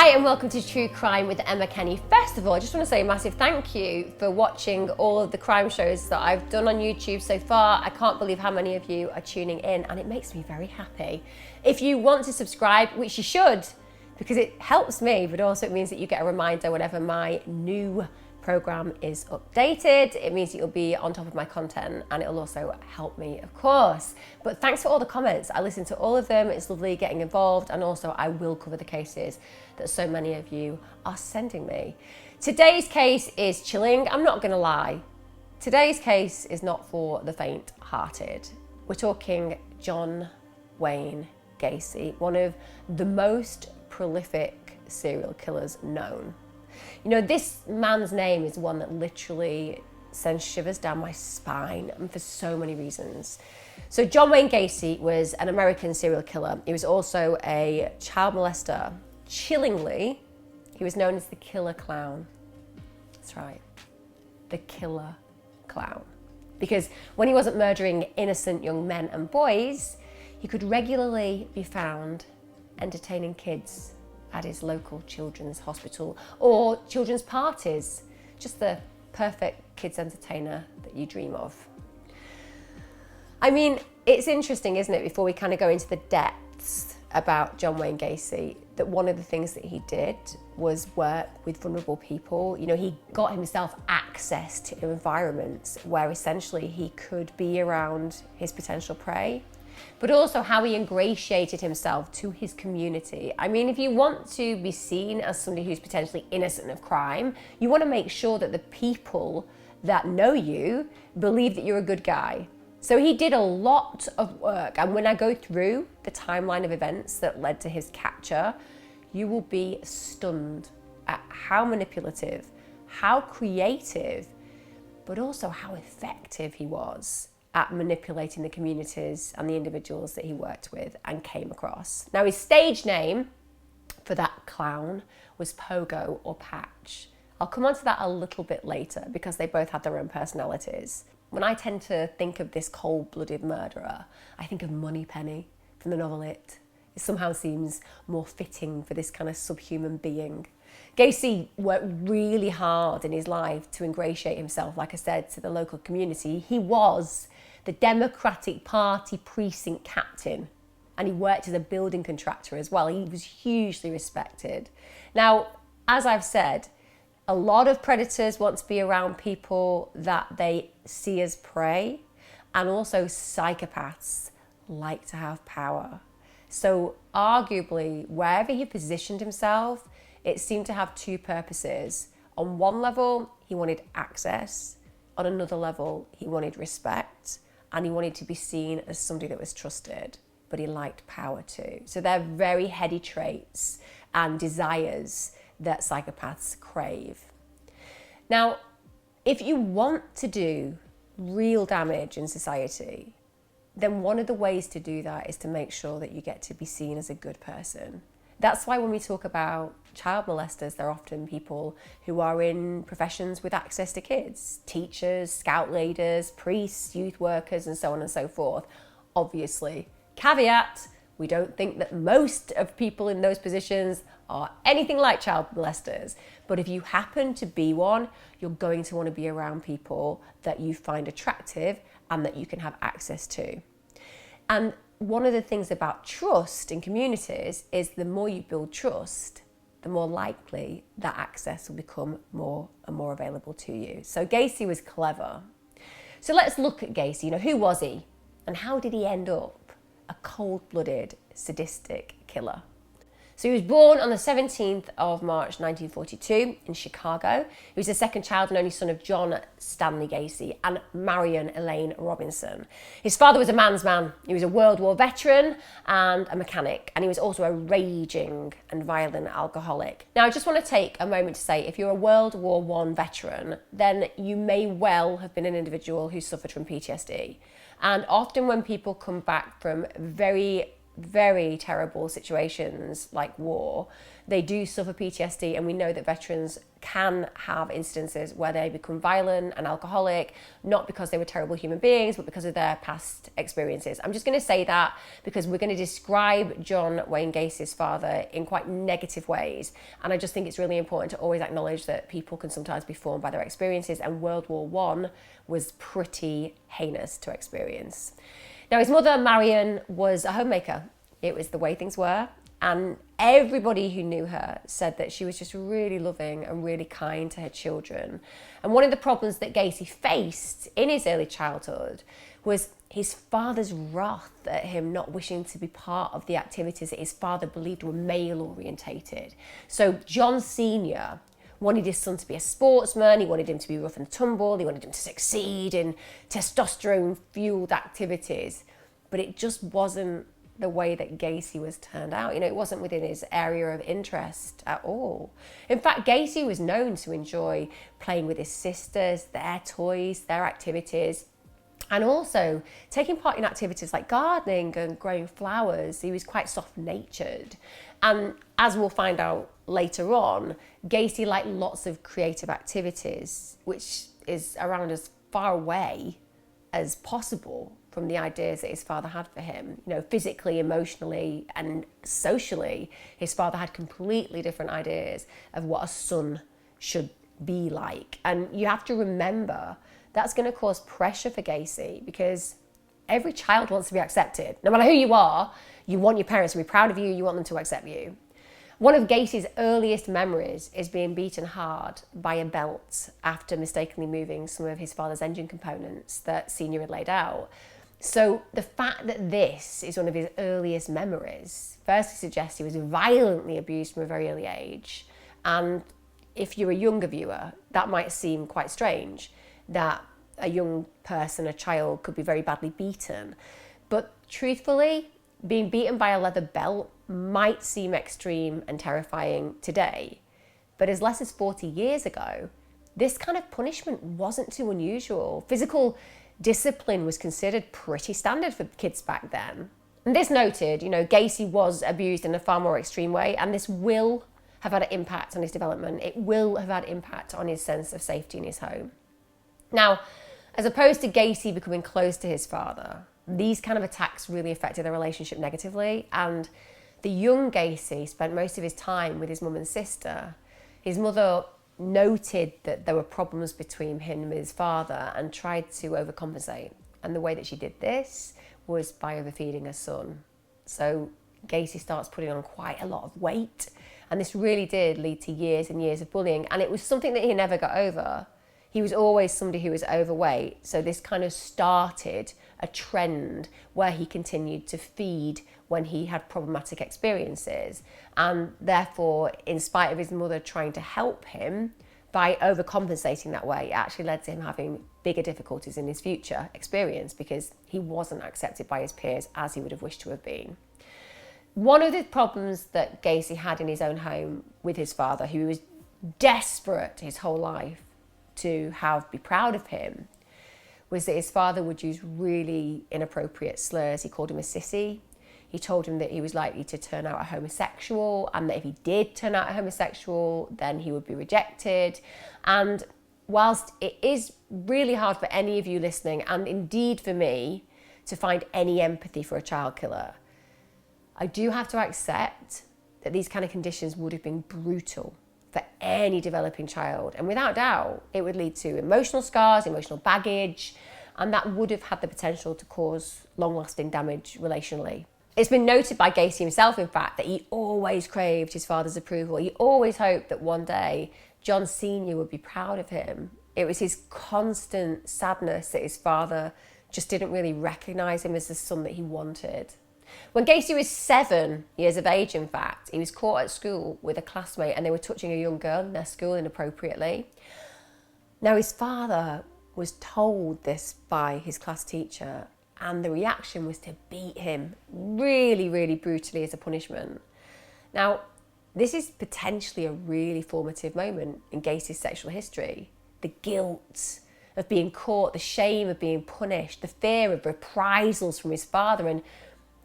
Hi and welcome to True Crime with Emma Kenny. First of all, I just want to say a massive thank you for watching all of the crime shows that I've done on YouTube so far. I can't believe how many of you are tuning in and it makes me very happy. If you want to subscribe, which you should, because it helps me, but also it means that you get a reminder whenever my new program is updated. It means that you'll be on top of my content and it'll also help me, of course. But thanks for all the comments. I listen to all of them. It's lovely getting involved, and also I will cover the cases that so many of you are sending me. Today's case is chilling. I'm not gonna lie. Today's case is not for the faint-hearted. We're talking John Wayne Gacy, one of the most prolific serial killers known. You know, this man's name is one that literally sends shivers down my spine, and for so many reasons. So John Wayne Gacy was an American serial killer. He was also a child molester. Chillingly, he was known as the killer clown. That's right, the killer clown. Because when he wasn't murdering innocent young men and boys, he could regularly be found entertaining kids at his local children's hospital or children's parties. Just the perfect kids entertainer that you dream of. I mean, it's interesting, isn't it, before we kind of go into the depths about John Wayne Gacy, that one of the things that he did was work with vulnerable people. You know, he got himself access to environments where essentially he could be around his potential prey, but also how he ingratiated himself to his community. I mean, if you want to be seen as somebody who's potentially innocent of crime, you want to make sure that the people that know you believe that you're a good guy. So he did a lot of work, and when I go through the timeline of events that led to his capture, you will be stunned at how manipulative, how creative, but also how effective he was at manipulating the communities and the individuals that he worked with and came across. Now, his stage name for that clown was Pogo or Patch. I'll come on to that a little bit later because they both had their own personalities. When I tend to think of this cold-blooded murderer, I think of Moneypenny from the novel It. It somehow seems more fitting for this kind of subhuman being. Gacy worked really hard in his life to ingratiate himself, like I said, to the local community. He was the Democratic Party precinct captain, and he worked as a building contractor as well. He was hugely respected. Now, as I've said, a lot of predators want to be around people that they see as prey, and also psychopaths like to have power. So arguably, wherever he positioned himself, it seemed to have two purposes. On one level, he wanted access. On another level, he wanted respect, and he wanted to be seen as somebody that was trusted, but he liked power too. So they're very heady traits and desires that psychopaths crave. Now, if you want to do real damage in society, then one of the ways to do that is to make sure that you get to be seen as a good person. That's why when we talk about child molesters, they're often people who are in professions with access to kids, teachers, scout leaders, priests, youth workers, and so on and so forth. Obviously, caveat, we don't think that most of people in those positions are anything like child molesters. But if you happen to be one, you're going to want to be around people that you find attractive and that you can have access to. And one of the things about trust in communities is the more you build trust, the more likely that access will become more and more available to you. So Gacy was clever. So let's look at Gacy. You know, who was he? And how did he end up a cold-blooded, sadistic killer? So he was born on the 17th of March 1942 in Chicago. He was the second child and only son of John Stanley Gacy and Marion Elaine Robinson. His father was a man's man. He was a World War veteran and a mechanic, and he was also a raging and violent alcoholic. Now, I just want to take a moment to say, if you're a World War I veteran, then you may well have been an individual who suffered from PTSD. And often when people come back from very very terrible situations like war, they do suffer PTSD, and we know that veterans can have instances where they become violent and alcoholic, not because they were terrible human beings, but because of their past experiences. I'm just going to say that because we're going to describe John Wayne Gacy's father in quite negative ways, and I just think it's really important to always acknowledge that people can sometimes be formed by their experiences, and World War I was pretty heinous to experience. Now, his mother, Marion, was a homemaker. It was the way things were. And everybody who knew her said that she was just really loving and really kind to her children. And one of the problems that Gacy faced in his early childhood was his father's wrath at him not wishing to be part of the activities that his father believed were male orientated. So John Sr. wanted his son to be a sportsman, he wanted him to be rough and tumble, he wanted him to succeed in testosterone-fueled activities, but it just wasn't the way that Gacy was turned out. You know, it wasn't within his area of interest at all. In fact, Gacy was known to enjoy playing with his sisters, their toys, their activities, and also taking part in activities like gardening and growing flowers. He was quite soft-natured. And as we'll find out later on, Gacy liked lots of creative activities, which is around as far away as possible from the ideas that his father had for him. You know, physically, emotionally, and socially, his father had completely different ideas of what a son should be like. And you have to remember that's going to cause pressure for Gacy, because every child wants to be accepted. No matter who you are, you want your parents to be proud of you, you want them to accept you. One of Gacy's earliest memories is being beaten hard by a belt after mistakenly moving some of his father's engine components that Senior had laid out. So the fact that this is one of his earliest memories firstly suggests he was violently abused from a very early age. And if you're a younger viewer, that might seem quite strange, that a young person, a child, could be very badly beaten. But truthfully, being beaten by a leather belt might seem extreme and terrifying today. But as less as 40 years ago, this kind of punishment wasn't too unusual. Physical discipline was considered pretty standard for kids back then. And this noted, you know, Gacy was abused in a far more extreme way, and this will have had an impact on his development. It will have had impact on his sense of safety in his home. Now, as opposed to Gacy becoming close to his father, these kind of attacks really affected their relationship negatively, and the young Gacy spent most of his time with his mum and sister. His mother noted that there were problems between him and his father and tried to overcompensate. And the way that she did this was by overfeeding her son. So Gacy starts putting on quite a lot of weight, and this really did lead to years and years of bullying, and it was something that he never got over. He was always somebody who was overweight, so this kind of started a trend where he continued to feed when he had problematic experiences, and therefore, in spite of his mother trying to help him by overcompensating that way, it actually led to him having bigger difficulties in his future experience because he wasn't accepted by his peers as he would have wished to have been. One of the problems that Gacy had in his own home with his father, who was desperate his whole life to be proud of him, was that his father would use really inappropriate slurs. He called him a sissy. He told him that he was likely to turn out a homosexual, and that if he did turn out a homosexual, then he would be rejected. And whilst it is really hard for any of you listening, and indeed for me, to find any empathy for a child killer, I do have to accept that these kind of conditions would have been brutal for any developing child. And without doubt, it would lead to emotional scars, emotional baggage, and that would have had the potential to cause long-lasting damage relationally. It's been noted by Gacy himself, in fact, that he always craved his father's approval. He always hoped that one day John Sr. would be proud of him. It was his constant sadness that his father just didn't really recognise him as the son that he wanted. When Gacy was 7 years of age, in fact, he was caught at school with a classmate and they were touching a young girl in their school inappropriately. Now, his father was told this by his class teacher, and the reaction was to beat him really, really brutally as a punishment. Now, this is potentially a really formative moment in Gacy's sexual history. The guilt of being caught, the shame of being punished, the fear of reprisals from his father, and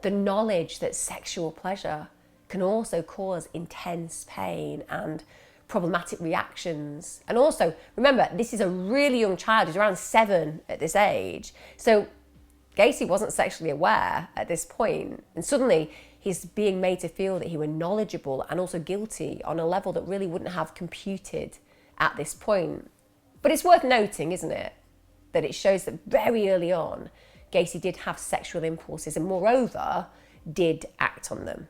The knowledge that sexual pleasure can also cause intense pain and problematic reactions. And also, remember, this is a really young child. He's around 7 at this age. So Gacy wasn't sexually aware at this point. And suddenly he's being made to feel that he was knowledgeable and also guilty on a level that really wouldn't have computed at this point. But it's worth noting, isn't it, that it shows that very early on, Gacy did have sexual impulses and moreover, did act on them.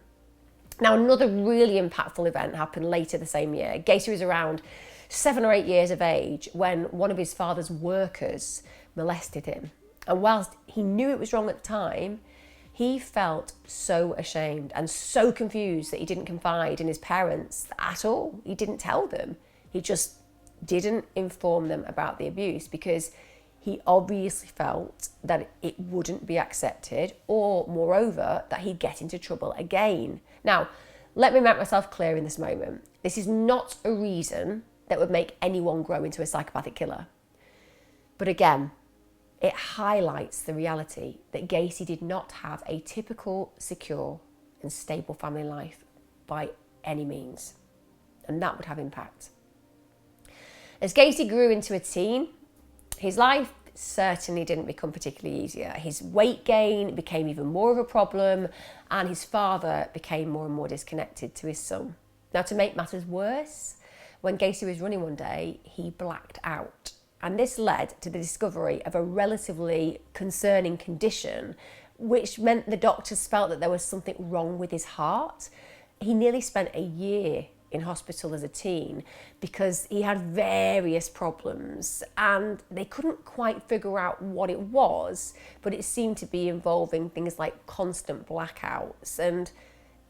Now, another really impactful event happened later the same year. Gacy was around 7 or 8 years of age when one of his father's workers molested him. And whilst he knew it was wrong at the time, he felt so ashamed and so confused that he didn't confide in his parents at all. He didn't tell them. He just didn't inform them about the abuse because he obviously felt that it wouldn't be accepted, or moreover, that he'd get into trouble again. Now, let me make myself clear in this moment. This is not a reason that would make anyone grow into a psychopathic killer. But again, it highlights the reality that Gacy did not have a typical, secure and stable family life by any means. And that would have impact. As Gacy grew into a teen, his life certainly didn't become particularly easier. His weight gain became even more of a problem, and his father became more and more disconnected to his son. Now, to make matters worse, when Gacy was running one day, he blacked out. And this led to the discovery of a relatively concerning condition, which meant the doctors felt that there was something wrong with his heart. He nearly spent a year in hospital as a teen because he had various problems and they couldn't quite figure out what it was, but it seemed to be involving things like constant blackouts. And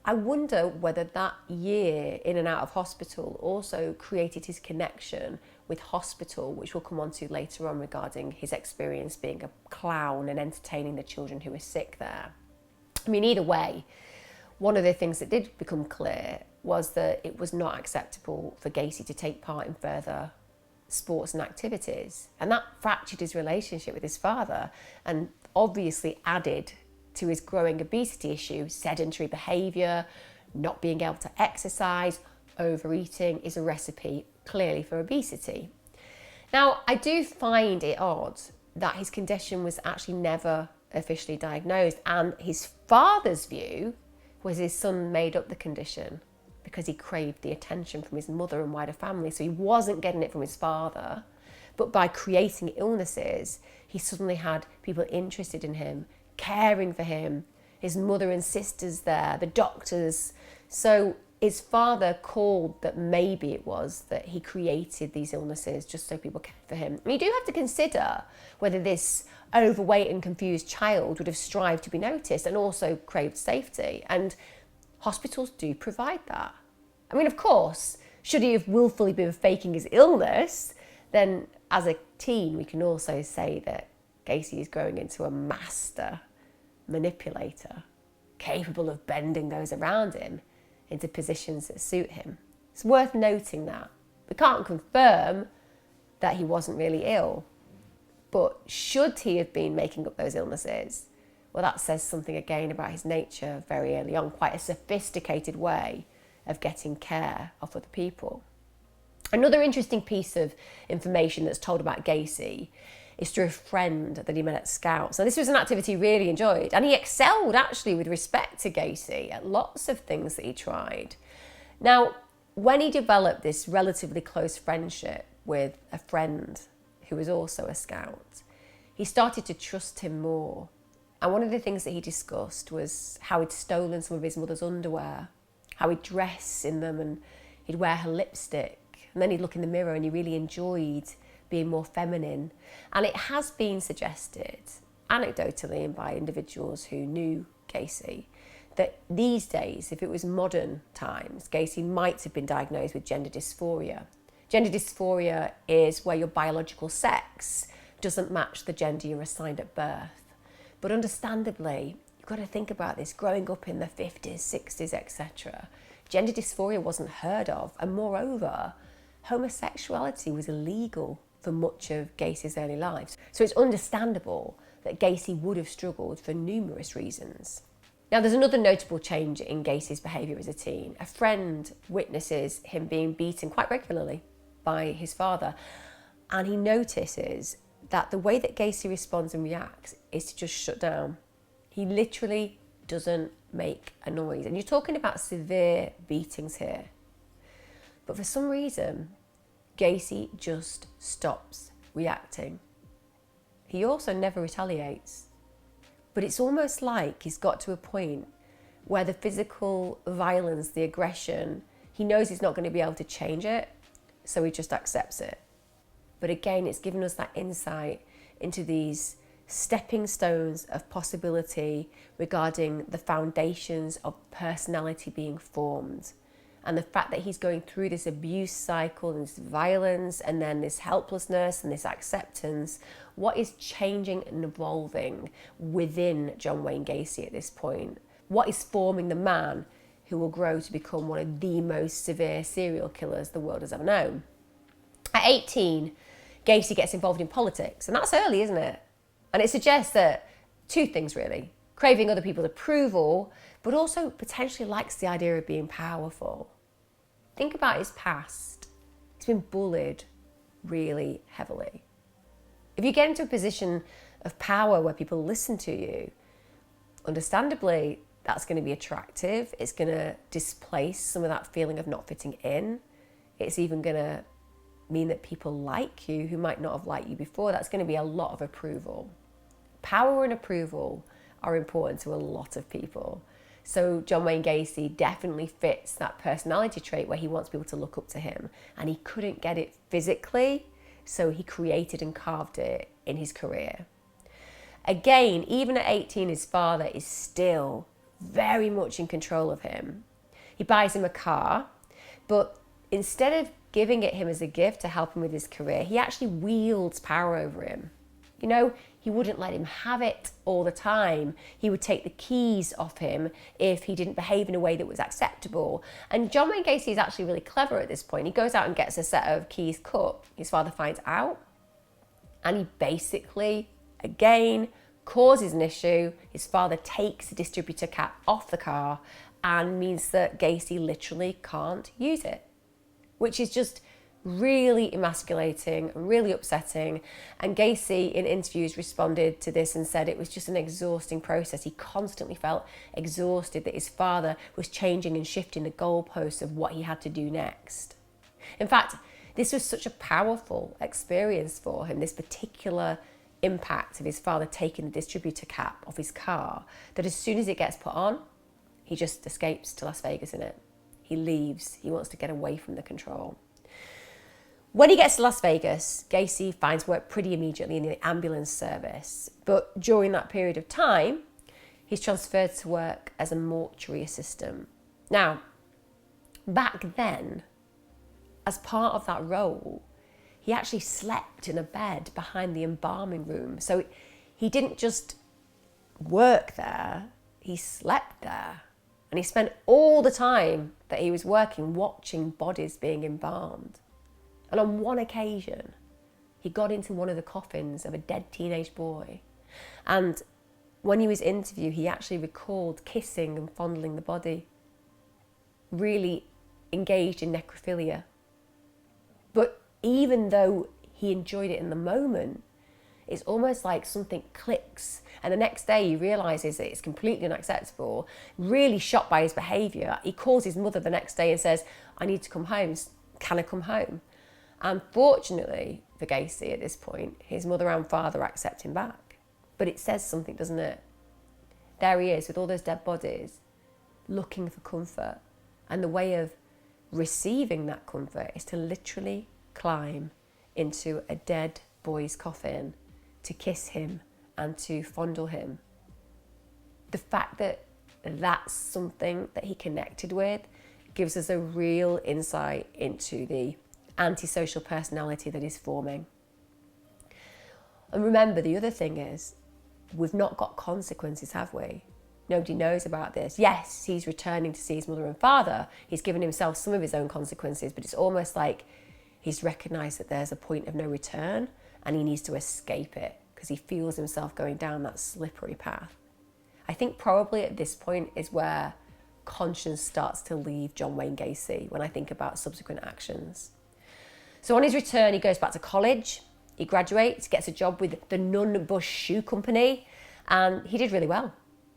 I wonder whether that year in and out of hospital also created his connection with hospital, which we'll come on to later on regarding his experience being a clown and entertaining the children who were sick there. I mean, either way, one of the things that did become clear was that it was not acceptable for Gacy to take part in further sports and activities. And that fractured his relationship with his father and obviously added to his growing obesity issue. Sedentary behaviour, not being able to exercise, overeating is a recipe clearly for obesity. Now, I do find it odd that his condition was actually never officially diagnosed, and his father's view was his son made up the condition because he craved the attention from his mother and wider family. So he wasn't getting it from his father, but by creating illnesses, he suddenly had people interested in him, caring for him, his mother and sisters there, the doctors. So his father called that maybe it was that he created these illnesses just so people cared for him. And you do have to consider whether this overweight and confused child would have strived to be noticed and also craved safety. And hospitals do provide that. I mean, of course, should he have willfully been faking his illness, then as a teen, we can also say that Gacy is growing into a master manipulator, capable of bending those around him into positions that suit him. It's worth noting that. We can't confirm that he wasn't really ill, but should he have been making up those illnesses, well, that says something again about his nature very early on, quite a sophisticated way of getting care of other people. Another interesting piece of information that's told about Gacy is through a friend that he met at Scouts. Now, this was an activity he really enjoyed, and he excelled actually with respect to Gacy at lots of things that he tried. Now, when he developed this relatively close friendship with a friend who was also a Scout, he started to trust him more. And one of the things that he discussed was how he'd stolen some of his mother's underwear, how he'd dress in them and he'd wear her lipstick. And then he'd look in the mirror and he really enjoyed being more feminine. And it has been suggested, anecdotally and by individuals who knew Gacy, that these days, if it was modern times, Gacy might have been diagnosed with gender dysphoria. Gender dysphoria is where your biological sex doesn't match the gender you're assigned at birth. But understandably, you've got to think about this, growing up in the 50s, 60s, etc. Gender dysphoria wasn't heard of, and moreover, homosexuality was illegal for much of Gacy's early life. So it's understandable that Gacy would have struggled for numerous reasons. Now, there's another notable change in Gacy's behaviour as a teen. A friend witnesses him being beaten quite regularly by his father, and he notices that the way that Gacy responds and reacts is to just shut down. He literally doesn't make a noise. And you're talking about severe beatings here. But for some reason, Gacy just stops reacting. He also never retaliates. But it's almost like he's got to a point where the physical violence, the aggression, he knows he's not going to be able to change it, so he just accepts it. But again, it's given us that insight into these stepping stones of possibility regarding the foundations of personality being formed. And the fact that he's going through this abuse cycle and this violence and then this helplessness and this acceptance, what is changing and evolving within John Wayne Gacy at this point? What is forming the man who will grow to become one of the most severe serial killers the world has ever known? At 18, Gacy gets involved in politics, and that's early, isn't it? And it suggests that two things really: craving other people's approval, but also potentially likes the idea of being powerful. Think about his past. He's been bullied really heavily. If you get into a position of power where people listen to you, understandably, that's going to be attractive. It's going to displace some of that feeling of not fitting in. It's even going to mean that people like you who might not have liked you before. That's going to be a lot of approval. Power and approval are important to a lot of people. So John Wayne Gacy definitely fits that personality trait where he wants people to look up to him, and he couldn't get it physically, so he created and carved it in his career. Again, even at 18, his father is still very much in control of him. He buys him a car, but instead of giving it him as a gift to help him with his career, he actually wields power over him. You know, he wouldn't let him have it all the time. He would take the keys off him if he didn't behave in a way that was acceptable. And John Wayne Gacy is actually really clever at this point. He goes out and gets a set of keys cut. His father finds out, and he basically, again, causes an issue. His father takes the distributor cap off the car and means that Gacy literally can't use it, which is just really emasculating and really upsetting. And Gacy in interviews responded to this and said it was just an exhausting process. He constantly felt exhausted that his father was changing and shifting the goalposts of what he had to do next. In fact, this was such a powerful experience for him, this particular impact of his father taking the distributor cap off his car, that as soon as it gets put on, he just escapes to Las Vegas in it. He leaves. He wants to get away from the control. When he gets to Las Vegas, Gacy finds work pretty immediately in the ambulance service. But during that period of time, he's transferred to work as a mortuary assistant. Now, back then, as part of that role, he actually slept in a bed behind the embalming room. So he didn't just work there, he slept there. And he spent all the time that he was working watching bodies being embalmed. And on one occasion, he got into one of the coffins of a dead teenage boy. And when he was interviewed, he actually recalled kissing and fondling the body, really engaged in necrophilia. But even though he enjoyed it in the moment, it's almost like something clicks. And the next day he realises that it's completely unacceptable, really shocked by his behaviour. He calls his mother the next day and says, "I need to come home. Can I come home?" And fortunately for Gacy at this point, his mother and father accept him back. But it says something, doesn't it? There he is with all those dead bodies, looking for comfort. And the way of receiving that comfort is to literally climb into a dead boy's coffin to kiss him and to fondle him. The fact that that's something that he connected with gives us a real insight into the antisocial personality that is forming. And remember, the other thing is, we've not got consequences, have we? Nobody knows about this. Yes, he's returning to see his mother and father. He's given himself some of his own consequences, but it's almost like he's recognised that there's a point of no return and he needs to escape it because he feels himself going down that slippery path. I think probably at this point is where conscience starts to leave John Wayne Gacy when I think about subsequent actions. So on his return, he goes back to college, he graduates, gets a job with the Nunn Bush Shoe Company, and he did really well.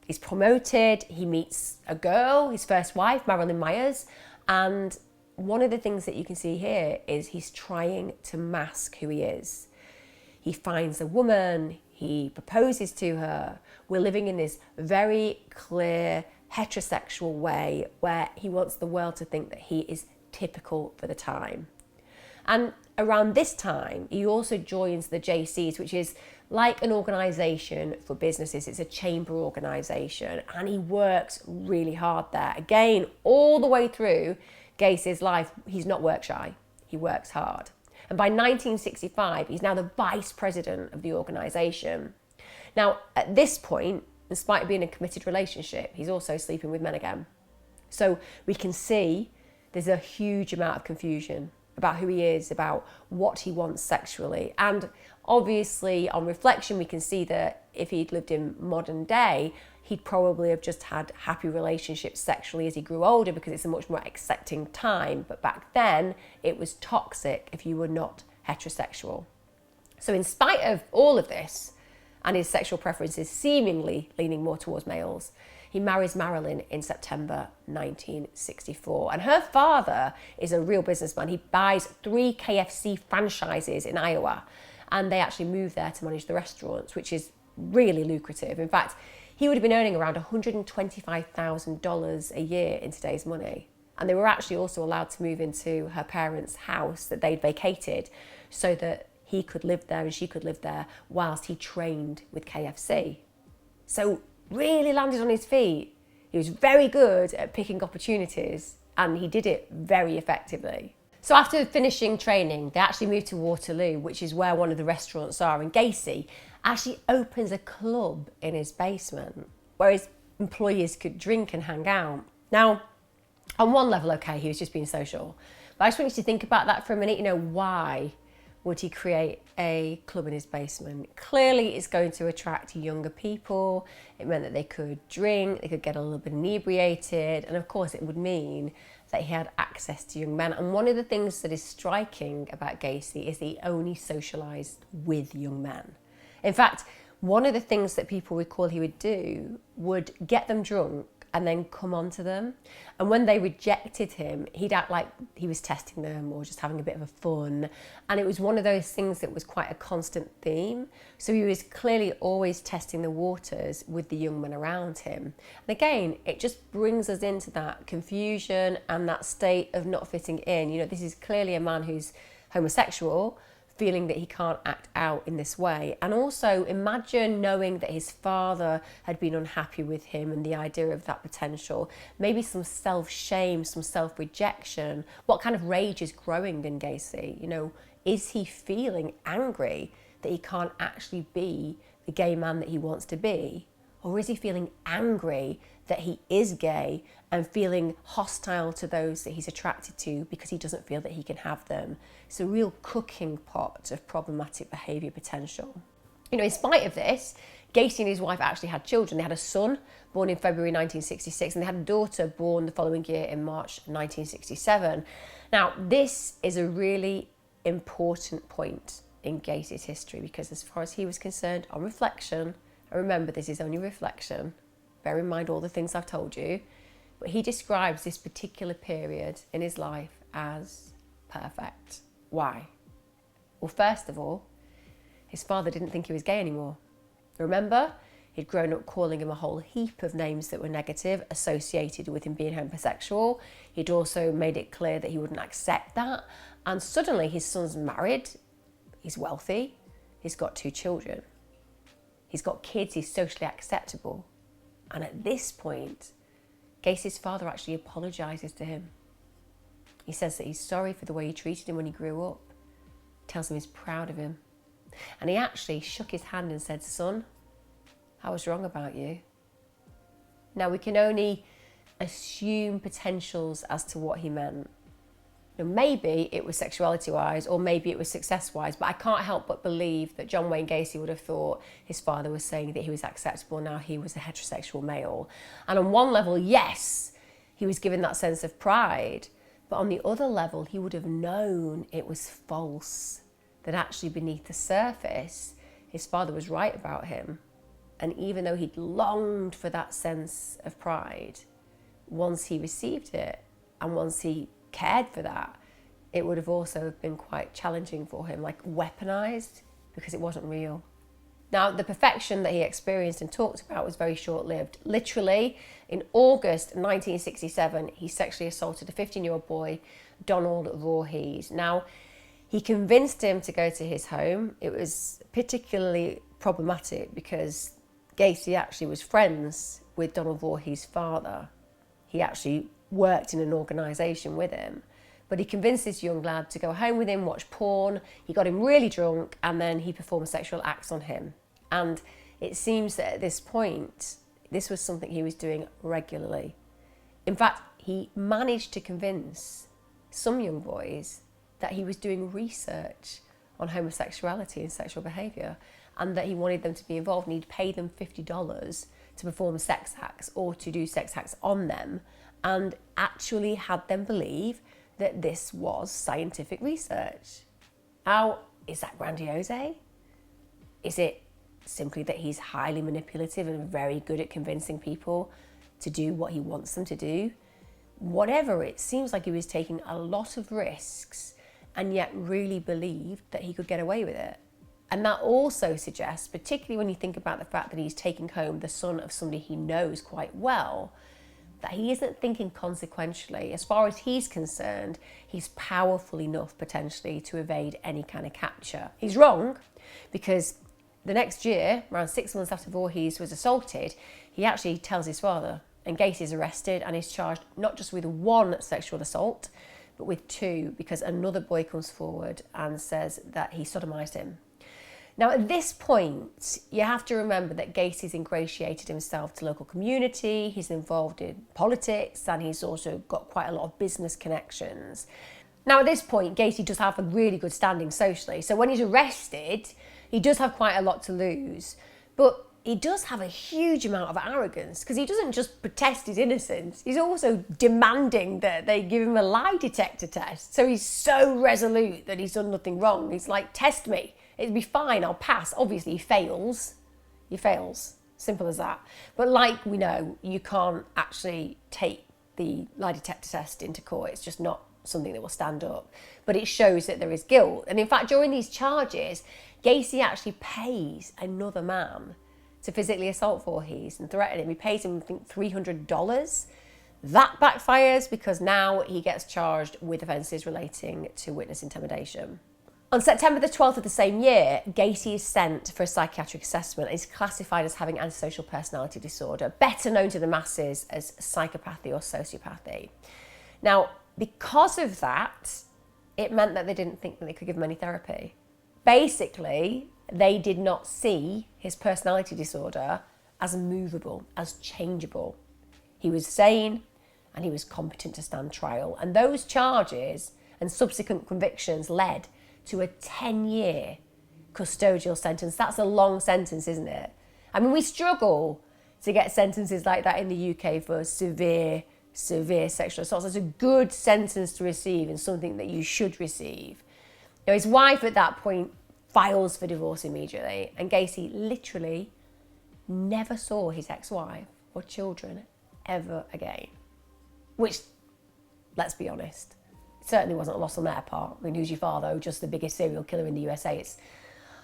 He's promoted, he meets a girl, his first wife, Marilyn Myers, and one of the things that you can see here is he's trying to mask who he is. He finds a woman, he proposes to her. We're living in this very clear heterosexual way where he wants the world to think that he is typical for the time. And around this time, he also joins the JCs, which is like an organisation for businesses. It's a chamber organisation, and he works really hard there. Again, all the way through Gacy's life, he's not work shy. He works hard. And by 1965, he's now the vice president of the organisation. Now, at this point, in spite of being in a committed relationship, he's also sleeping with men again. So we can see there's a huge amount of confusion about who he is, about what he wants sexually. And obviously, on reflection, we can see that if he'd lived in modern day, he'd probably have just had happy relationships sexually as he grew older because it's a much more accepting time. But back then, it was toxic if you were not heterosexual. So in spite of all of this, and his sexual preferences seemingly leaning more towards males, he marries Marilyn in September 1964. And her father is a real businessman. He buys 3 KFC franchises in Iowa, and they actually move there to manage the restaurants, which is really lucrative. In fact, he would have been earning around $125,000 a year in today's money. And they were actually also allowed to move into her parents' house that they'd vacated so that he could live there and she could live there whilst he trained with KFC. So really landed on his feet. He was very good at picking opportunities, and he did it very effectively. So after finishing training, they actually moved to Waterloo, which is where one of the restaurants are, and Gacy actually opens a club in his basement where his employees could drink and hang out. Now, on one level, okay, he was just being social, but I just want you to think about that for a minute. Why would he create a club in his basement? Clearly, it's going to attract younger people. It meant that they could drink, they could get a little bit inebriated, and of course it would mean that he had access to young men. And one of the things that is striking about Gacy is that he only socialised with young men. In fact, one of the things that people recall he would do would get them drunk and then come on to them. And when they rejected him, he'd act like he was testing them or just having a bit of a fun. And it was one of those things that was quite a constant theme. So he was clearly always testing the waters with the young men around him. And again, it just brings us into that confusion and that state of not fitting in. This is clearly a man who's homosexual, feeling that he can't act out in this way. And also imagine knowing that his father had been unhappy with him and the idea of that potential, maybe some self-shame, some self-rejection. What kind of rage is growing in Gacy? Is he feeling angry that he can't actually be the gay man that he wants to be? Or is he feeling angry that he is gay and feeling hostile to those that he's attracted to because he doesn't feel that he can have them? It's a real cooking pot of problematic behaviour potential. In spite of this, Gacy and his wife actually had children. They had a son born in February 1966, and they had a daughter born the following year in March 1967. Now, this is a really important point in Gacy's history because as far as he was concerned, on reflection, and remember this is only reflection, bear in mind all the things I've told you, but he describes this particular period in his life as perfect. Why? Well, first of all, his father didn't think he was gay anymore. Remember, he'd grown up calling him a whole heap of names that were negative associated with him being homosexual. He'd also made it clear that he wouldn't accept that. And suddenly his son's married, he's wealthy, he's got 2 children. He's got kids, he's socially acceptable. And at this point, Gacy's father actually apologises to him. He says that he's sorry for the way he treated him when he grew up. Tells him he's proud of him. And he actually shook his hand and said, "Son, I was wrong about you." Now we can only assume potentials as to what he meant. Now, maybe it was sexuality-wise or maybe it was success-wise, but I can't help but believe that John Wayne Gacy would have thought his father was saying that he was acceptable now he was a heterosexual male. And on one level, yes, he was given that sense of pride, but on the other level, he would have known it was false, that actually beneath the surface, his father was right about him. And even though he'd longed for that sense of pride, once he received it and once he cared for that, it would have also been quite challenging for him, like weaponized, because it wasn't real. Now, the perfection that he experienced and talked about was very short-lived. Literally, in August 1967, he sexually assaulted a 15-year-old boy, Donald Voorhees. Now, he convinced him to go to his home. It was particularly problematic because Gacy actually was friends with Donald Voorhees' father. He actually worked in an organisation with him. But he convinced this young lad to go home with him, watch porn. He got him really drunk and then he performed sexual acts on him. And it seems that at this point, this was something he was doing regularly. In fact, he managed to convince some young boys that he was doing research on homosexuality and sexual behaviour and that he wanted them to be involved, and he'd pay them $50 to perform sex acts or to do sex acts on them, and actually had them believe that this was scientific research. How is that grandiose? Is it simply that he's highly manipulative and very good at convincing people to do what he wants them to do? Whatever, it seems like he was taking a lot of risks and yet really believed that he could get away with it. And that also suggests, particularly when you think about the fact that he's taking home the son of somebody he knows quite well, that he isn't thinking consequentially. As far as he's concerned, he's powerful enough potentially to evade any kind of capture. He's wrong, because the next year, around 6 months after Voorhees was assaulted, he actually tells his father, and Gacy's arrested and is charged not just with one sexual assault, but with two, because another boy comes forward and says that he sodomized him. Now, at this point, you have to remember that Gacy's ingratiated himself to local community, he's involved in politics, and he's also got quite a lot of business connections. Now, at this point, Gacy does have a really good standing socially. So when he's arrested, he does have quite a lot to lose. But he does have a huge amount of arrogance, because he doesn't just protest his innocence, he's also demanding that they give him a lie detector test. So he's so resolute that he's done nothing wrong. He's like, test me. It'd be fine, I'll pass. Obviously, he fails. He fails. Simple as that. But like we know, you can't actually take the lie detector test into court. It's just not something that will stand up. But it shows that there is guilt. And in fact, during these charges, Gacy actually pays another man to physically assault Voorhees and threaten him. He pays him, I think, $300. That backfires because now he gets charged with offences relating to witness intimidation. On September the 12th of the same year, Gacy is sent for a psychiatric assessment and is classified as having antisocial personality disorder, better known to the masses as psychopathy or sociopathy. Now, because of that, it meant that they didn't think that they could give him any therapy. Basically, they did not see his personality disorder as movable, as changeable. He was sane and he was competent to stand trial. And those charges and subsequent convictions led to a 10-year custodial sentence. That's a long sentence, isn't it? I mean, we struggle to get sentences like that in the UK for severe sexual assaults. It's a good sentence to receive and something that you should receive. Now, his wife at that point files for divorce immediately, and Gacy literally never saw his ex-wife or children ever again. Which, let's be honest, certainly wasn't a loss on their part. I mean, who's your father? Just the biggest serial killer in the USA. It's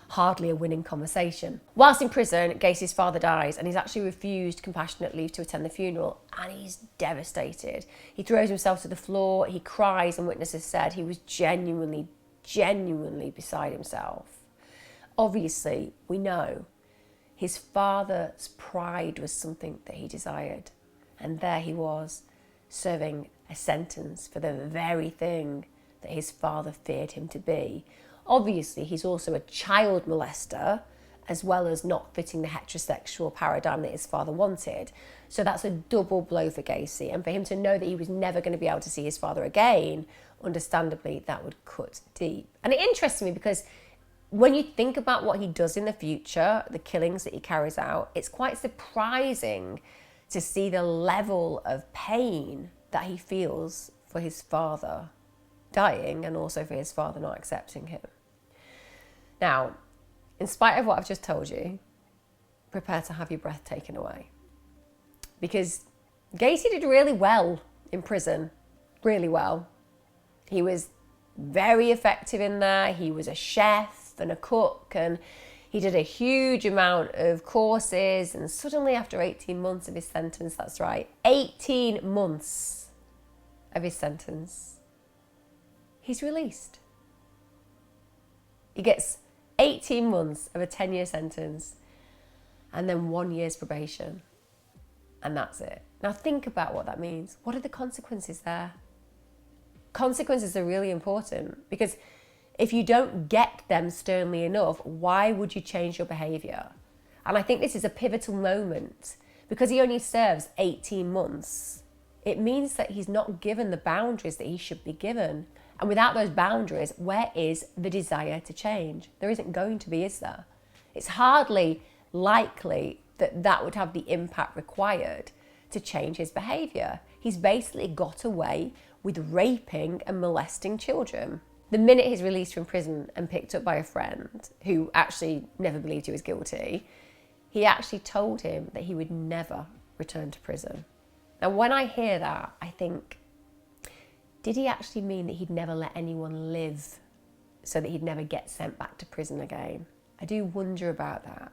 hardly a winning conversation. Whilst in prison, Gacy's father dies and he's actually refused compassionate leave to attend the funeral, and he's devastated. He throws himself to the floor, he cries, and witnesses said he was genuinely beside himself. Obviously, we know his father's pride was something that he desired, and there he was, serving a sentence for the very thing that his father feared him to be. Obviously, he's also a child molester, as well as not fitting the heterosexual paradigm that his father wanted. So that's a double blow for Gacy. And for him to know that he was never going to be able to see his father again, understandably, that would cut deep. And it interests me because when you think about what he does in the future, the killings that he carries out, it's quite surprising to see the level of pain that he feels for his father dying and also for his father not accepting him. Now, in spite of what I've just told you, prepare to have your breath taken away. Because Gacy did really well in prison, really well. He was very effective in there. He was a chef and a cook, and he did a huge amount of courses, and suddenly after 18 months of his sentence, that's right, 18 months of his sentence, he's released. He gets 18 months of a 10-year sentence and then 1 year's probation. And that's it. Now think about what that means. What are the consequences there? Consequences are really important because if you don't get them sternly enough, why would you change your behaviour? And I think this is a pivotal moment because he only serves 18 months. It means that he's not given the boundaries that he should be given. And without those boundaries, where is the desire to change? There isn't going to be, is there? It's hardly likely that that would have the impact required to change his behaviour. He's basically got away with raping and molesting children. The minute he's released from prison and picked up by a friend who actually never believed he was guilty, he actually told him that he would never return to prison. Now, when I hear that, I think, did he actually mean that he'd never let anyone live so that he'd never get sent back to prison again? I do wonder about that.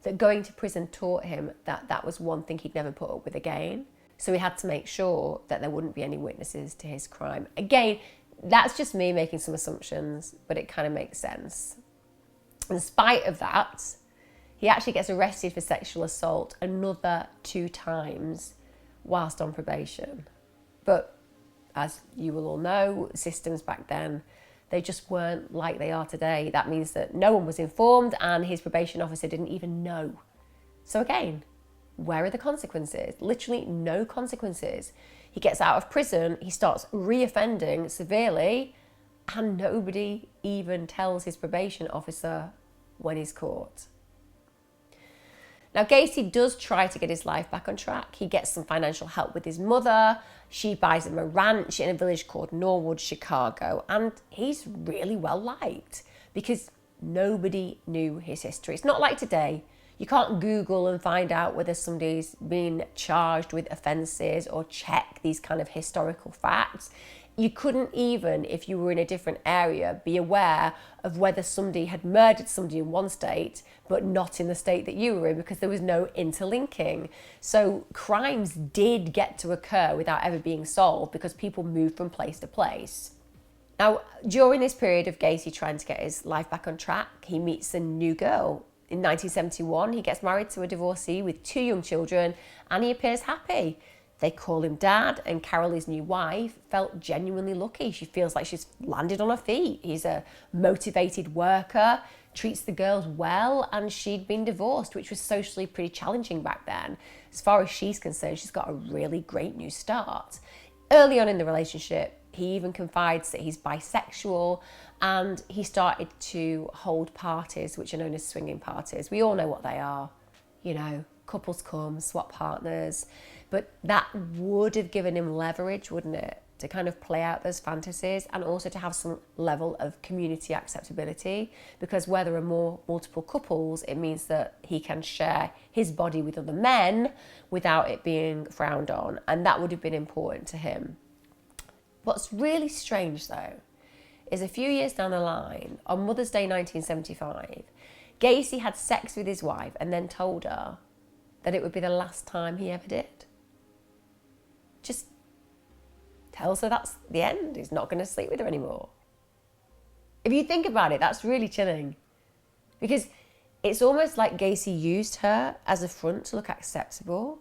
That going to prison taught him that that was one thing he'd never put up with again. So he had to make sure that there wouldn't be any witnesses to his crime. Again, that's just me making some assumptions, but it kind of makes sense. In spite of that, he actually gets arrested for sexual assault another 2 times whilst on probation. But as you will all know, systems back then, they just weren't like they are today. That means that no one was informed and his probation officer didn't even know. So again, where are the consequences? Literally no consequences. He gets out of prison, he starts reoffending severely, and nobody even tells his probation officer when he's caught. Now, Gacy does try to get his life back on track. He gets some financial help with his mother. She buys him a ranch in a village called Norwood, Chicago. And he's really well liked because nobody knew his history. It's not like today. You can't Google and find out whether somebody's been charged with offences or check these kind of historical facts. You couldn't even, if you were in a different area, be aware of whether somebody had murdered somebody in one state but not in the state that you were in because there was no interlinking. So crimes did get to occur without ever being solved because people moved from place to place. Now, during this period of Gacy trying to get his life back on track, he meets a new girl. In 1971, he gets married to a divorcee with 2 young children and he appears happy. They call him Dad, and Carol, his new wife, felt genuinely lucky. She feels like she's landed on her feet. He's a motivated worker, treats the girls well, and she'd been divorced, which was socially pretty challenging back then. As far as she's concerned, she's got a really great new start. Early on in the relationship, he even confides that he's bisexual, and he started to hold parties, which are known as swinging parties. We all know what they are. You know, couples come, swap partners. But that would have given him leverage, wouldn't it? To kind of play out those fantasies and also to have some level of community acceptability, because where there are multiple couples, it means that he can share his body with other men without it being frowned on. And that would have been important to him. What's really strange though, is a few years down the line, on Mother's Day 1975, Gacy had sex with his wife and then told her that it would be the last time he ever did. Just tells her that's the end. He's not going to sleep with her anymore. If you think about it, that's really chilling. Because it's almost like Gacy used her as a front to look acceptable.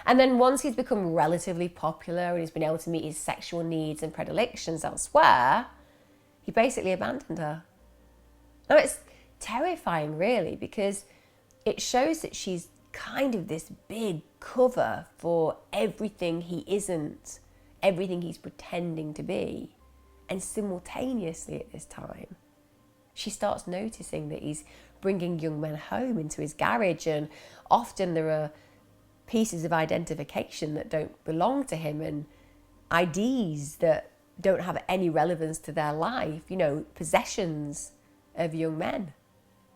And then once he's become relatively popular and he's been able to meet his sexual needs and predilections elsewhere, he basically abandoned her. Now it's terrifying really, because it shows that she's kind of this big cover for everything he isn't, everything he's pretending to be. And simultaneously at this time, she starts noticing that he's bringing young men home into his garage, and often there are pieces of identification that don't belong to him and IDs that don't have any relevance to their life, you know, possessions of young men.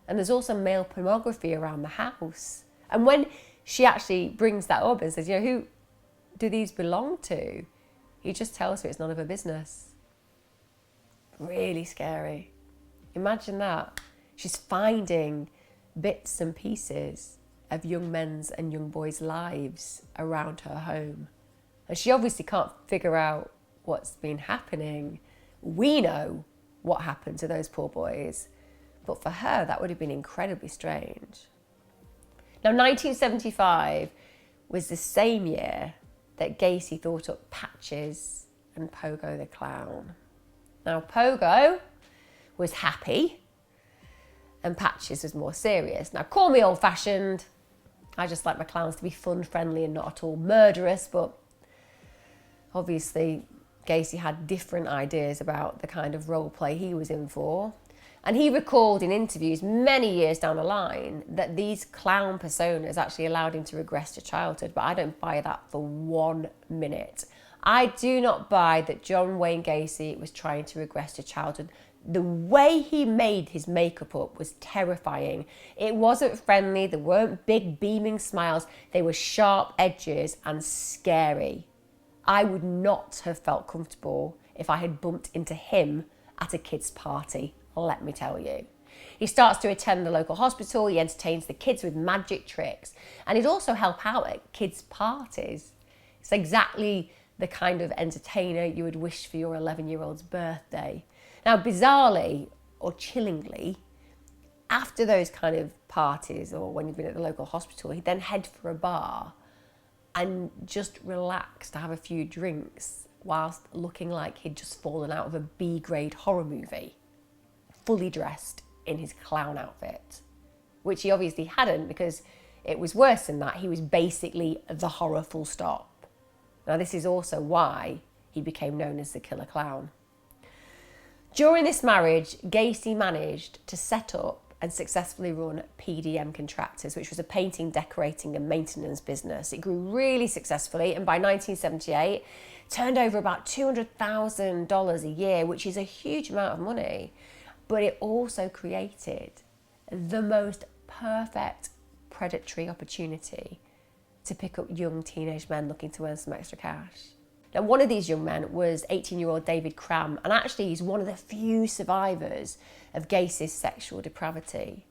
And there's also male pornography around the house. And when she actually brings that up and says, you know, who do these belong to? He just tells her it's none of her business. Really scary. Imagine that. She's finding bits and pieces of young men's and young boys' lives around her home. And she obviously can't figure out what's been happening. We know what happened to those poor boys, but for her, that would have been incredibly strange. Now, 1975 was the same year that Gacy thought up Patches and Pogo the Clown. Now, Pogo was happy and Patches was more serious. Now, call me old-fashioned. I just like my clowns to be fun, friendly and not at all murderous, but obviously Gacy had different ideas about the kind of role play he was in for. And he recalled in interviews many years down the line that these clown personas actually allowed him to regress to childhood, but I don't buy that for 1 minute. I do not buy that John Wayne Gacy was trying to regress to childhood. The way he made his makeup up was terrifying. It wasn't friendly, there weren't big beaming smiles, they were sharp edges and scary. I would not have felt comfortable if I had bumped into him at a kid's party, let me tell you. He starts to attend the local hospital, he entertains the kids with magic tricks, and he'd also help out at kids' parties. It's exactly the kind of entertainer you would wish for your 11-year-old's birthday. Now, bizarrely or chillingly, after those kind of parties or when you've been at the local hospital, he'd then head for a bar and just relax to have a few drinks whilst looking like he'd just fallen out of a B-grade horror movie, fully dressed in his clown outfit, which he obviously hadn't because it was worse than that. He was basically the horror full stop. Now, this is also why he became known as the Killer Clown. During this marriage, Gacy managed to set up and successfully run PDM Contractors, which was a painting, decorating and maintenance business. It grew really successfully, and by 1978, turned over about $200,000 a year, which is a huge amount of money. But it also created the most perfect predatory opportunity to pick up young teenage men looking to earn some extra cash. Now, one of these young men was 18-year-old David Cram, and actually he's one of the few survivors of Gacy's sexual depravity.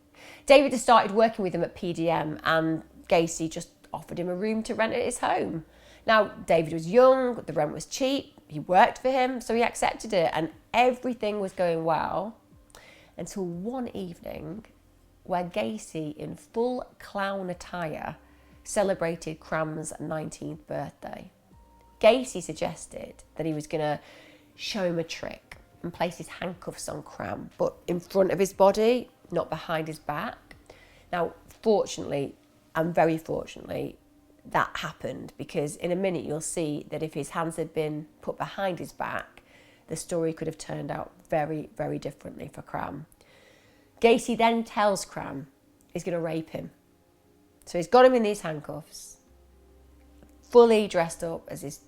David had started working with him at PDM, and Gacy just offered him a room to rent at his home. Now, David was young, the rent was cheap, he worked for him, so he accepted it, and everything was going well until one evening where Gacy, in full clown attire, celebrated Cram's 19th birthday. Gacy suggested that he was going to show him a trick and place his handcuffs on Cram, but in front of his body, not behind his back. Now, fortunately, and very fortunately, that happened, because in a minute you'll see that if his hands had been put behind his back, the story could have turned out very, very differently for Cram. Gacy then tells Cram he's going to rape him. So he's got him in these handcuffs, fully dressed up as this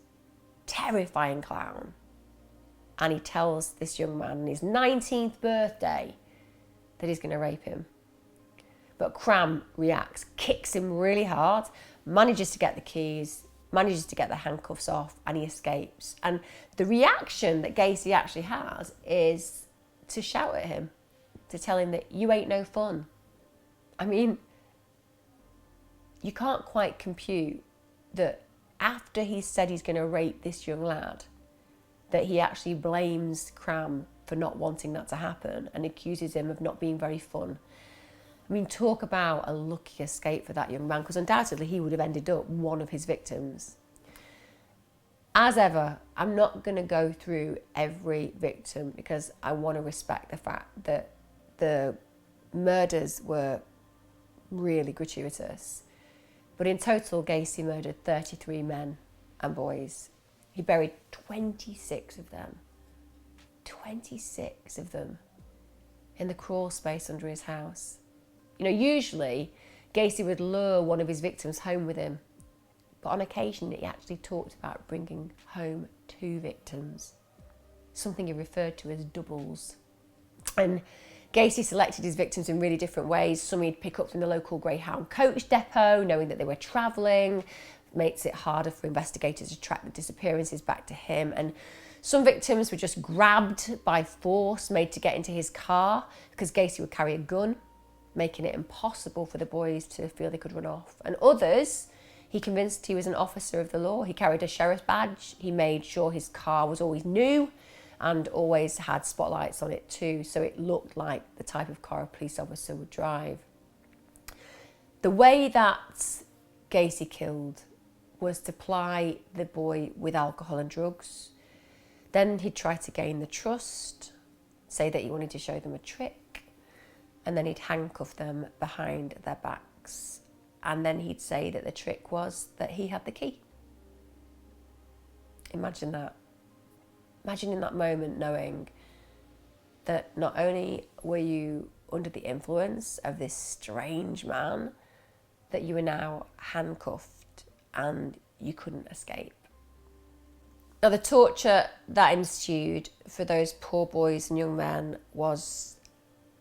terrifying clown. And he tells this young man on his 19th birthday that he's going to rape him. But Cram reacts, kicks him really hard, manages to get the keys, manages to get the handcuffs off, and he escapes. And the reaction that Gacy actually has is to shout at him, to tell him that you ain't no fun. I mean, you can't quite compute that after he said he's going to rape this young lad, that he actually blames Cram for not wanting that to happen and accuses him of not being very fun. I mean, talk about a lucky escape for that young man, because undoubtedly he would have ended up one of his victims. As ever, I'm not going to go through every victim because I want to respect the fact that the murders were really gratuitous. But in total, Gacy murdered 33 men and boys. He buried 26 of them. 26 of them in the crawl space under his house. You know, usually Gacy would lure one of his victims home with him, but on occasion he actually talked about bringing home 2 victims, something he referred to as doubles. And Gacy selected his victims in really different ways. Some he'd pick up from the local Greyhound coach depot, knowing that they were travelling. Makes it harder for investigators to track the disappearances back to him. And some victims were just grabbed by force, made to get into his car, because Gacy would carry a gun, making it impossible for the boys to feel they could run off. And others, he convinced he was an officer of the law. He carried a sheriff's badge. He made sure his car was always new and always had spotlights on it too, so it looked like the type of car a police officer would drive. The way that Gacy killed was to ply the boy with alcohol and drugs. Then he'd try to gain the trust, say that he wanted to show them a trick, and then he'd handcuff them behind their backs. And then he'd say that the trick was that he had the key. Imagine that. Imagine in that moment knowing that not only were you under the influence of this strange man, that you were now handcuffed and you couldn't escape. Now, the torture that ensued for those poor boys and young men was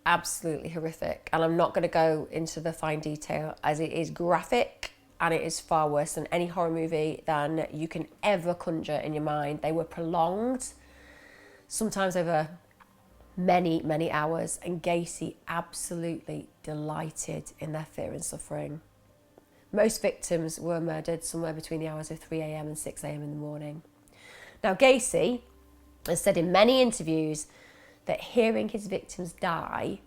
absolutely horrific. And I'm not going to go into the fine detail, as it is graphic and it is far worse than any horror movie than you can ever conjure in your mind. They were prolonged, sometimes over many, many hours, and Gacy absolutely delighted in their fear and suffering. Most victims were murdered somewhere between the hours of 3 a.m. and 6 a.m. in the morning. Now, Gacy has said in many interviews that hearing his victims die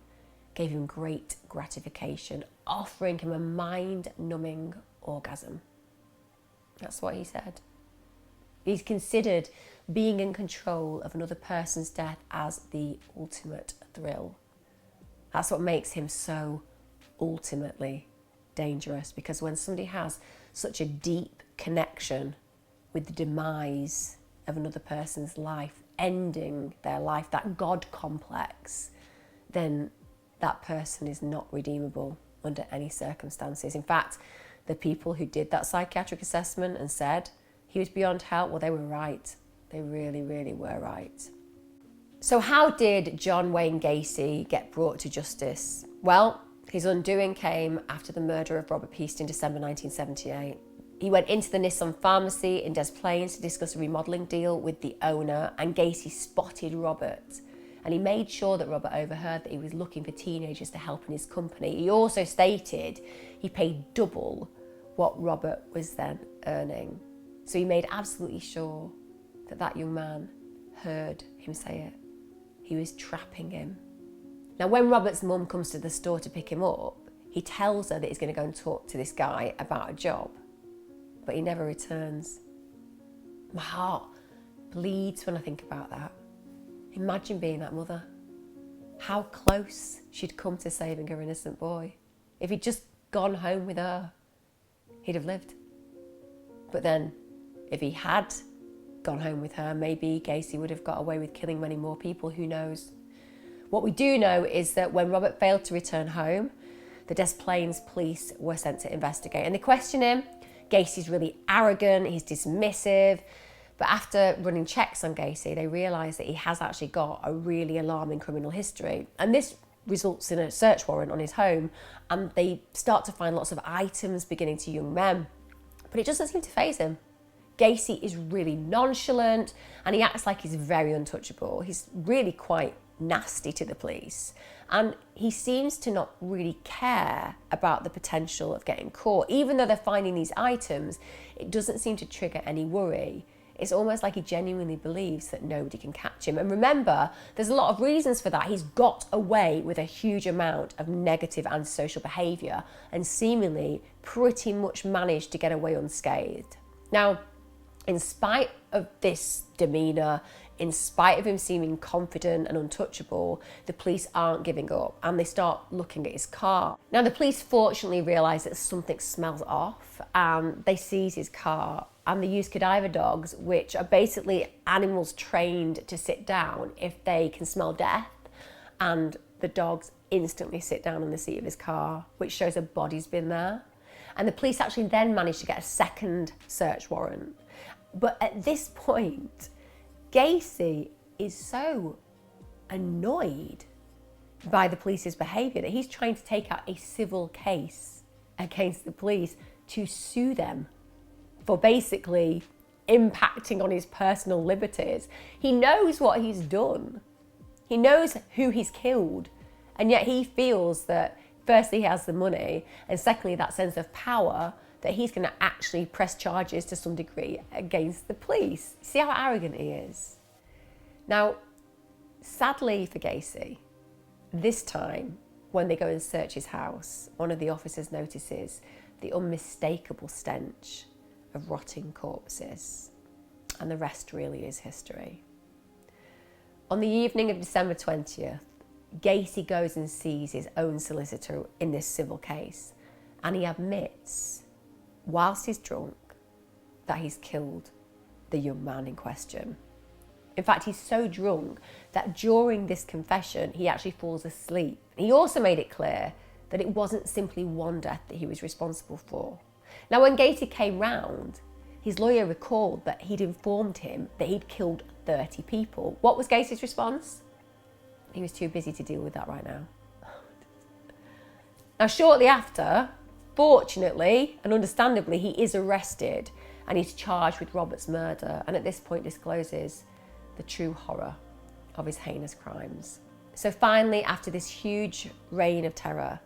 gave him great gratification, offering him a mind-numbing orgasm. That's what he said. He's considered being in control of another person's death as the ultimate thrill. That's what makes him so ultimately dangerous, because when somebody has such a deep connection with the demise of another person's life, ending their life, that God complex, then that person is not redeemable under any circumstances. In fact, the people who did that psychiatric assessment and said he was beyond help, well, they were right. They really, really were right. So how did John Wayne Gacy get brought to justice? Well, his undoing came after the murder of Robert Peast in December 1978. He went into the Nissan pharmacy in Des Plaines to discuss a remodelling deal with the owner, and Gacy spotted Robert. And he made sure that Robert overheard that he was looking for teenagers to help in his company. He also stated he paid double what Robert was then earning. So he made absolutely sure that that young man heard him say it. He was trapping him. Now, when Robert's mum comes to the store to pick him up, he tells her that he's going to go and talk to this guy about a job, but he never returns. My heart bleeds when I think about that. Imagine being that mother. How close she'd come to saving her innocent boy. If he'd just gone home with her, he'd have lived. But then, if he had gone home with her, maybe Gacy would have got away with killing many more people, who knows? What we do know is that when Robert failed to return home, the Des Plaines police were sent to investigate, and they question him. Gacy's really arrogant, he's dismissive, but after running checks on Gacy, they realise that he has actually got a really alarming criminal history, and this results in a search warrant on his home, and they start to find lots of items beginning to young men, but it doesn't seem to faze him. Gacy is really nonchalant, and he acts like he's very untouchable. He's really quite nasty to the police, and he seems to not really care about the potential of getting caught. Even though they're finding these items, it doesn't seem to trigger any worry. It's almost like he genuinely believes that nobody can catch him. And remember, there's a lot of reasons for that. He's got away with a huge amount of negative antisocial behaviour and seemingly pretty much managed to get away unscathed. Now, In spite of this demeanour, in spite of him seeming confident and untouchable, the police aren't giving up and they start looking at his car. Now, the police fortunately realise that something smells off and they seize his car, and they use cadaver dogs, which are basically animals trained to sit down if they can smell death, and the dogs instantly sit down on the seat of his car, which shows a body's been there. And the police actually then managed to get a second search warrant. But at this point, Gacy is so annoyed by the police's behaviour that he's trying to take out a civil case against the police to sue them for basically impacting on his personal liberties. He knows what he's done. He knows who he's killed. And yet he feels that firstly he has the money, and secondly that sense of power, that he's going to actually press charges to some degree against the police. See how arrogant he is? Now, sadly for Gacy, this time when they go and search his house, one of the officers notices the unmistakable stench of rotting corpses, and the rest really is history. On the evening of December 20th, Gacy goes and sees his own solicitor in this civil case, and he admits, whilst he's drunk, that he's killed the young man in question. In fact, he's so drunk that during this confession, he actually falls asleep. He also made it clear that it wasn't simply one death that he was responsible for. Now, when Gacy came round, his lawyer recalled that he'd informed him that he'd killed 30 people. What was Gacy's response? He was too busy to deal with that right now. Now, shortly after, fortunately and understandably, he is arrested and he's charged with Robert's murder, and at this point discloses the true horror of his heinous crimes. So finally, after this huge reign of terror,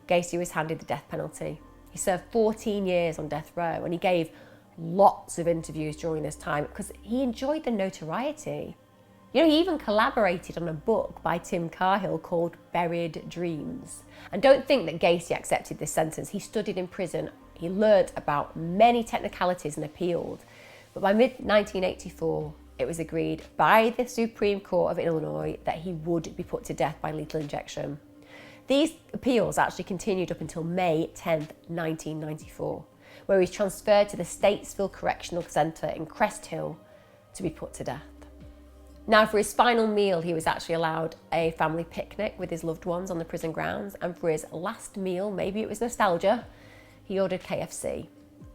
Gacy was handed the death penalty. He served 14 years on death row, and he gave lots of interviews during this time because he enjoyed the notoriety. You know, he even collaborated on a book by Tim Cahill called Buried Dreams. And don't think that Gacy accepted this sentence. He studied in prison, he learnt about many technicalities and appealed. But by mid-1984, it was agreed by the Supreme Court of Illinois that he would be put to death by lethal injection. These appeals actually continued up until May 10th, 1994, where he was transferred to the Statesville Correctional Centre in Crest Hill to be put to death. Now, for his final meal, he was actually allowed a family picnic with his loved ones on the prison grounds, and for his last meal, maybe it was nostalgia, he ordered KFC.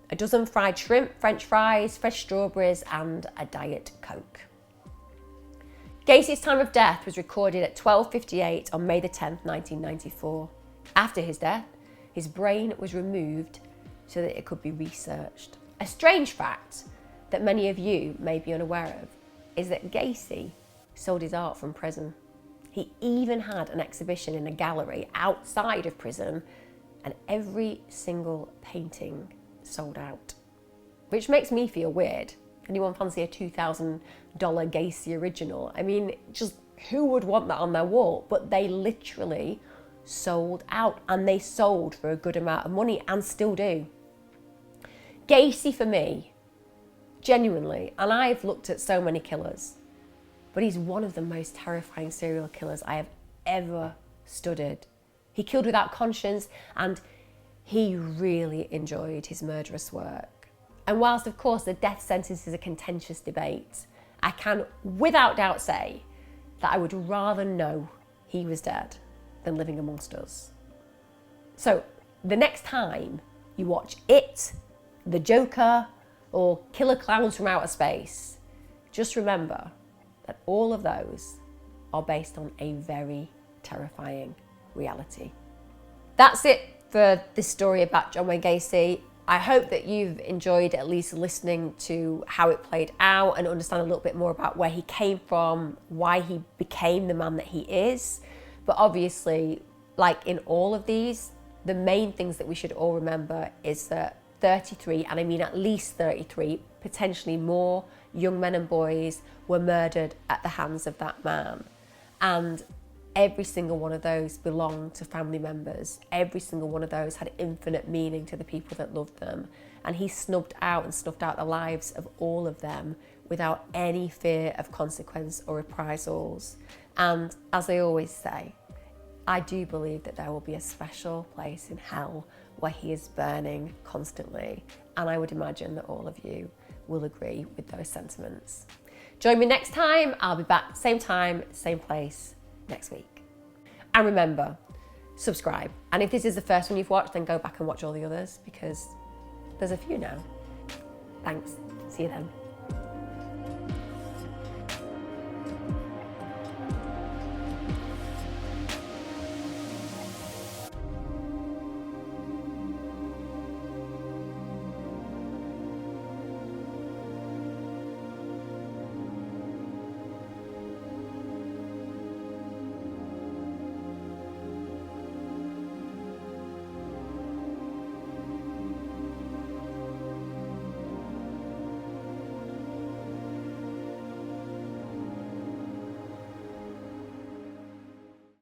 A dozen fried shrimp, French fries, fresh strawberries, and a Diet Coke. Gacy's time of death was recorded at 12:58 on May the 10th, 1994. After his death, his brain was removed so that it could be researched. A strange fact that many of you may be unaware of is that Gacy sold his art from prison. He even had an exhibition in a gallery outside of prison, and every single painting sold out. Which makes me feel weird. Anyone fancy a $2,000 Gacy original? I mean, just who would want that on their wall? But they literally sold out, and they sold for a good amount of money and still do. Gacy, for me, genuinely, and I've looked at so many killers, but he's one of the most terrifying serial killers I have ever studied. He killed without conscience, and he really enjoyed his murderous work. And whilst, of course, the death sentence is a contentious debate, I can without doubt say that I would rather know he was dead than living amongst us. So the next time you watch It, The Joker, or Killer Clowns from Outer Space, just remember that all of those are based on a very terrifying reality. That's it for this story about John Wayne Gacy. I hope that you've enjoyed at least listening to how it played out and understand a little bit more about where he came from, why he became the man that he is. But obviously, like in all of these, the main things that we should all remember is that 33, and I mean at least 33, potentially more young men and boys were murdered at the hands of that man. And every single one of those belonged to family members. Every single one of those had infinite meaning to the people that loved them. And he snuffed out the lives of all of them without any fear of consequence or reprisals. And as I always say, I do believe that there will be a special place in hell where he is burning constantly. And I would imagine that all of you will agree with those sentiments. Join me next time. I'll be back same time, same place next week. And remember, subscribe. And if this is the first one you've watched, then go back and watch all the others because there's a few now. Thanks. See you then.